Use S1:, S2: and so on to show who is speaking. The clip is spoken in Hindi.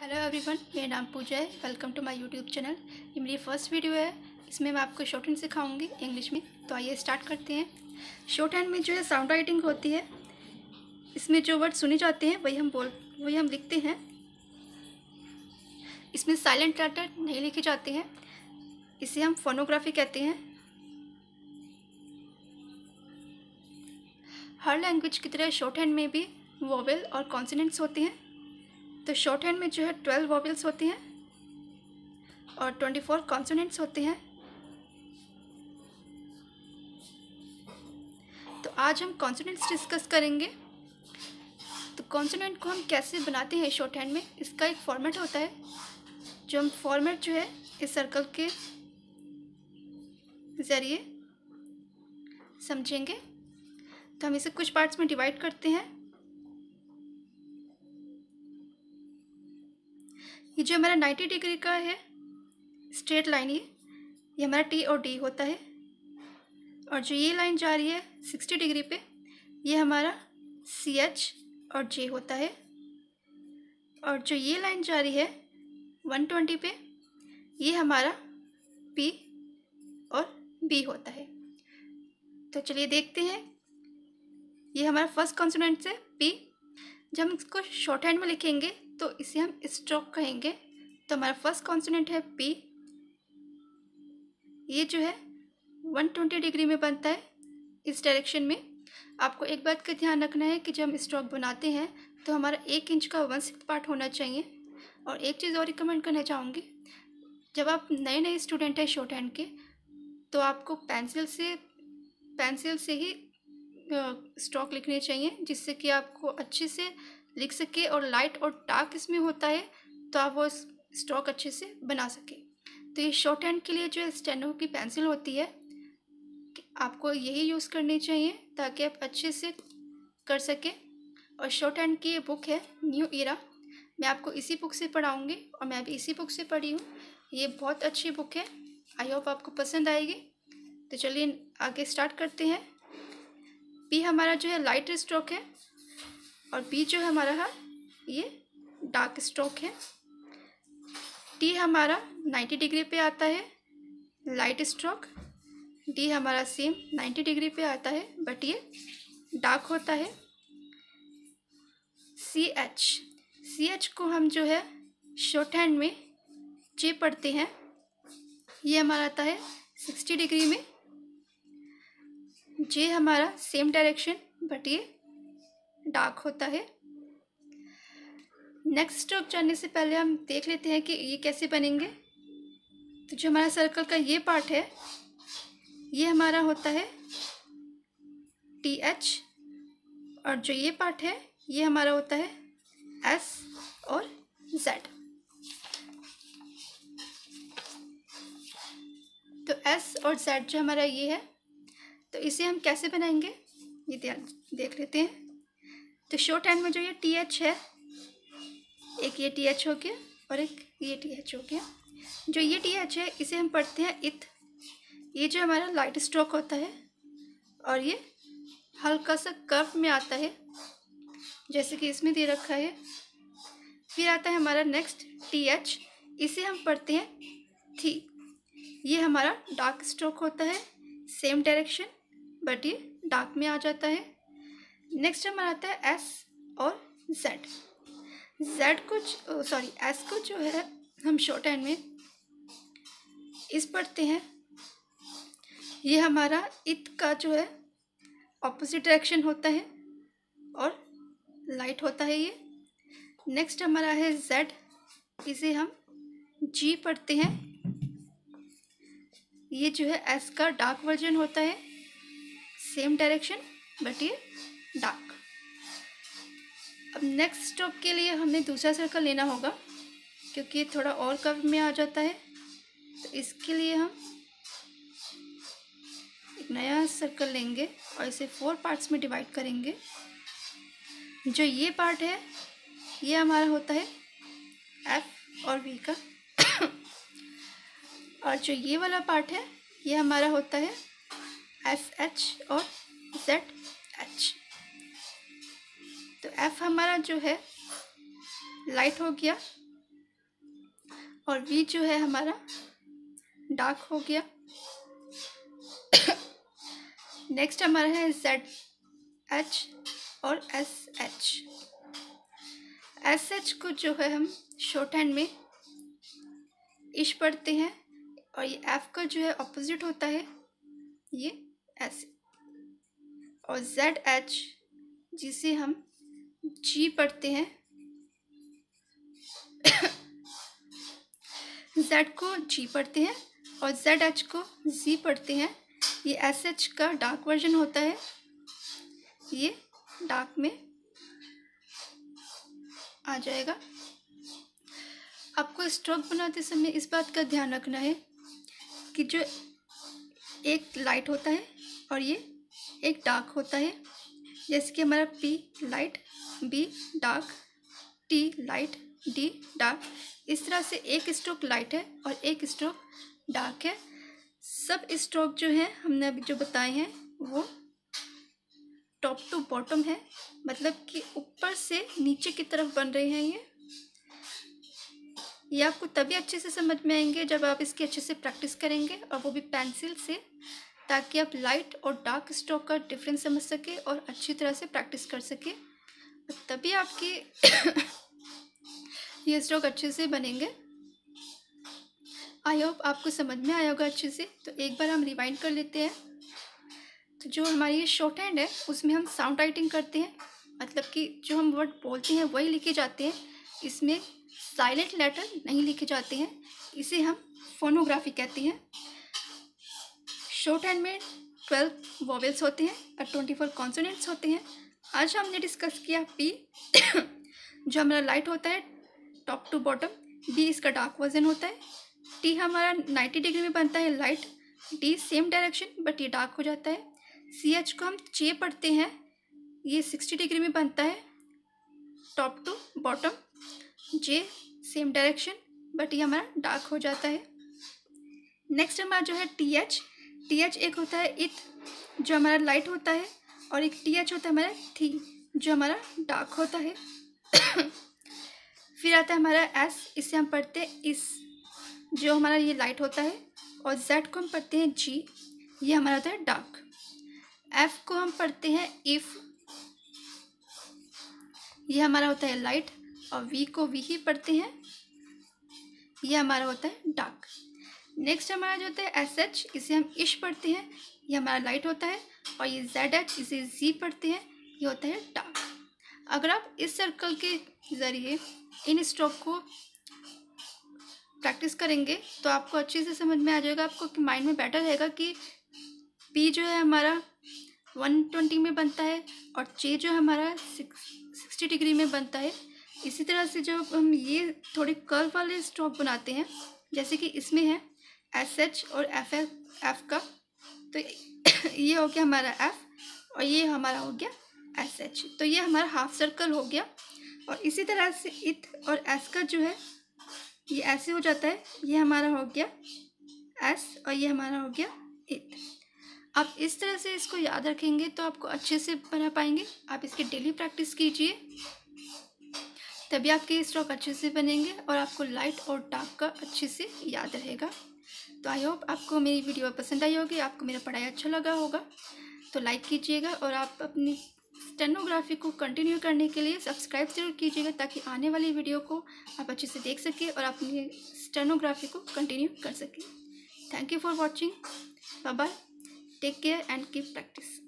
S1: हेलो एवरीवन, मेरा नाम पूजा है। Welcome to my YouTube channel. ये मेरी फर्स्ट वीडियो है। इसमें मैं आपको शॉर्ट हैंड सिखाऊंगी इंग्लिश में। तो आइए स्टार्ट करते हैं। शॉर्ट हैंड में जो है साउंड राइटिंग होती है। इसमें जो वर्ड सुने जाते हैं वही हम लिखते हैं। इसमें साइलेंट लेटर नहीं लिखे जाते हैं। इसे हम फोनोग्राफी कहते हैं। हर लैंग्वेज की तरह शॉर्ट हैंड में भी वोवेल और कॉन्सोनेंट्स होते हैं। तो शॉर्ट हैंड में जो है 12 वोवेल्स होते हैं और 24 कॉन्सोनेंट्स होते हैं। तो आज हम कॉन्सोनेंट्स डिस्कस करेंगे। तो कॉन्सोनेंट को हम कैसे बनाते हैं शॉर्ट हैंड में, इसका एक फॉर्मेट होता है। जो हम फॉर्मेट जो है इस सर्कल के ज़रिए समझेंगे। तो हम इसे कुछ पार्ट्स में डिवाइड करते हैं। ये जो हमारा 90 डिग्री का है स्ट्रेट लाइन, ये हमारा टी और डी होता है। और जो ये लाइन जा रही है 60 डिग्री पे, ये हमारा CH और J होता है। और जो ये लाइन जा रही है 120 पे, ये हमारा P और B होता है। तो चलिए देखते हैं। ये हमारा फर्स्ट कॉन्सोनेंट है P। जब हम इसको शॉर्ट हैंड में लिखेंगे तो इसे हम स्ट्रोक कहेंगे। तो हमारा फर्स्ट कॉन्सोनेंट है P। ये जो है 120 डिग्री में बनता है इस डायरेक्शन में। आपको एक बात का ध्यान रखना है कि जब हम स्ट्रोक बनाते हैं तो हमारा 1 इंच का 1/6 पार्ट होना चाहिए। और एक चीज़ और रिकमेंड करना चाहूँगी, जब आप नए स्टूडेंट हैं शॉर्ट हैंड के, तो आपको पेंसिल से ही स्ट्रोक लिखने चाहिए, जिससे कि आपको अच्छे से लिख सके। और लाइट और डार्क इसमें होता है तो आप वो स्ट्रोक अच्छे से बना सके। तो ये शॉर्ट हैंड के लिए जो स्टेनो की पेंसिल होती है, आपको यही यूज़ करनी चाहिए ताकि आप अच्छे से कर सकें। और शॉर्ट हैंड की ये बुक है न्यू इरा। मैं आपको इसी बुक से पढ़ाऊँगी और मैं भी इसी बुक से पढ़ी हूँ। ये बहुत अच्छी बुक है। आई होप आपको पसंद आएगी। तो चलिए आगे स्टार्ट करते हैं। पी हमारा जो है लाइट स्ट्रोक है और बी जो है हमारा है ये डार्क स्ट्रोक है। टी हमारा 90 डिग्री पे आता है लाइट स्ट्रोक। डी हमारा सेम 90 डिग्री पे आता है बट ये डार्क होता है। CH को हम जो है शॉर्ट हैंड में जे पढ़ते हैं। ये हमारा आता है 60 डिग्री में। जे हमारा सेम डायरेक्शन बट ये डार्क होता है। नेक्स्ट स्ट्रोक जानने से पहले हम देख लेते हैं कि ये कैसे बनेंगे। तो जो हमारा सर्कल का ये पार्ट है, ये हमारा होता है TH। और जो ये पार्ट है ये हमारा होता है S और Z। तो S और Z जो हमारा ये है, तो इसे हम कैसे बनाएंगे ये देख लेते हैं। तो शॉर्ट हैंड में जो ये TH है, एक ये TH हो गया और एक ये TH हो गया। जो ये TH है इसे हम पढ़ते हैं इथ। ये जो हमारा लाइट स्ट्रोक होता है और ये हल्का सा कर्व में आता है, जैसे कि इसमें दे रखा है। फिर आता है हमारा नेक्स्ट TH। इसे हम पढ़ते हैं थी। ये हमारा डार्क स्ट्रोक होता है, सेम डायरेक्शन बट ये डार्क में आ जाता है। नेक्स्ट हमारा आता है S और Z को जो है हम शॉर्ट हैंड में इस पढ़ते हैं। ये हमारा इथ का जो है ऑपोजिट डायरेक्शन होता है और लाइट होता है ये। नेक्स्ट हमारा है Z। इसे हम G पढ़ते हैं। ये जो है S का डार्क वर्जन होता है, सेम डायरेक्शन बट ये डार्क। अब नेक्स्ट स्ट्रोक के लिए हमें दूसरा सर्कल लेना होगा क्योंकि ये थोड़ा और कर्व में आ जाता है। तो इसके लिए हम एक नया सर्कल लेंगे और इसे 4 पार्ट्स में डिवाइड करेंगे। जो ये पार्ट है ये हमारा होता है F और V का। और जो ये वाला पार्ट है ये हमारा होता है FH और ZH। तो F हमारा जो है लाइट हो गया और वी जो है हमारा डार्क हो गया। नेक्स्ट हमारा है जेड एच और एस एच। एस एच को जो है हम शॉर्ट हैंड में इश पढ़ते हैं, और ये एफ का जो है ऑपोजिट होता है ये ऐसे। और जेड एच जिसे हम जी पढ़ते हैं, जेड को जी पढ़ते हैं और जेड एच को जी पढ़ते हैं। ये एस एच का डार्क वर्जन होता है, ये डार्क में आ जाएगा। आपको स्ट्रोक बनाते समय इस बात का ध्यान रखना है कि जो एक लाइट होता है और ये एक डार्क होता है, जैसे कि हमारा P light, be dark, T light, D dark. इस तरह से एक स्ट्रोक लाइट है और एक स्ट्रोक डार्क है। सब स्ट्रोक जो है हमने अभी जो बताए हैं वो टॉप टू बॉटम है, मतलब कि ऊपर से नीचे की तरफ बन रहे हैं। ये आपको तभी अच्छे से समझ में आएंगे जब आप इसकी अच्छे से प्रैक्टिस करेंगे, और वो भी पेंसिल से, ताकि आप लाइट और डार्क स्ट्रोक का डिफरेंस समझ सके और अच्छी तरह से प्रैक्टिस कर सके, तभी आपकी ये स्ट्रोक अच्छे से बनेंगे। आई होप आपको समझ में आया होगा अच्छे से। तो एक बार हम रिवाइंड कर लेते हैं। तो जो हमारी ये शॉर्ट हैंड है उसमें हम साउंड राइटिंग करते हैं, मतलब कि जो हम वर्ड बोलते हैं वही लिखे जाते हैं, इसमें साइलेंट लेटर नहीं लिखे जाते हैं। इसे हम फोनोग्राफी कहते हैं। शॉर्ट हैंड में 12 वॉवेल्स होते हैं और 24 कॉन्सोनेंट्स होते हैं। आज हमने डिस्कस किया पी जो हमारा लाइट होता है टॉप टू बॉटम, बी इसका डार्क वर्जन होता है, टी हमारा 90 डिग्री में बनता है light, D same direction but ये डार्क हो जाता है, सी एच को हम चे पढ़ते हैं, ये 60 डिग्री में बनता है टॉप टू बॉटम, जे सेम डायरेक्शन बट ये हमारा डार्क हो जाता है। नेक्स्ट हमारा जो है टी एच एक होता है इथ जो हमारा लाइट होता है, और एक टी एच होता है हमारा थी जो हमारा डार्क होता है। फिर आता है हमारा एस, इसे हम पढ़ते हैं इस जो हमारा ये लाइट होता है, और जेड को हम पढ़ते हैं जी, ये हमारा होता है डार्क। एफ को हम पढ़ते हैं इफ, ये हमारा होता है लाइट, और वी को वी ही पढ़ते हैं, ये हमारा होता है डार्क। नेक्स्ट हमारा जो होता है एस एच, इसे हम इश पढ़ते हैं, ये हमारा लाइट होता है, और ये जेड एच इसे जी पढ़ते हैं, ये होता है डार्क। अगर आप इस सर्कल के ज़रिए इन स्ट्रोक को प्रैक्टिस करेंगे तो आपको अच्छे से समझ में आ जाएगा, आपको माइंड में बैटर रहेगा कि पी जो है हमारा 120 में बनता है और चे जो हमारा 60 डिग्री में बनता है। इसी तरह से जब हम ये थोड़े कर्व वाले स्ट्रोक बनाते हैं, जैसे कि इसमें है एस एच और एफ का, तो ये हो गया हमारा एफ और ये हमारा हो गया एस एच, तो ये हमारा हाफ सर्कल हो गया। और इसी तरह से इथ और एस का जो है ये ऐसे हो जाता है, ये हमारा हो गया एस और ये हमारा हो गया इथ। आप इस तरह से इसको याद रखेंगे तो आपको अच्छे से बना पाएंगे। आप इसकी डेली प्रैक्टिस कीजिए, तभी आपके स्ट्रोक अच्छे से बनेंगे और आपको लाइट और डार्क का अच्छे से याद रहेगा। तो आई होप आपको मेरी वीडियो पसंद आई होगी, आपको मेरा पढ़ाई अच्छा लगा होगा, तो लाइक कीजिएगा और आप अपनी स्टेनोग्राफी को कंटिन्यू करने के लिए सब्सक्राइब जरूर कीजिएगा, ताकि आने वाली वीडियो को आप अच्छे से देख सकें और अपनी स्टेनोग्राफी को कंटिन्यू कर सकें। Thank you for watching, bye bye, take care and keep practice.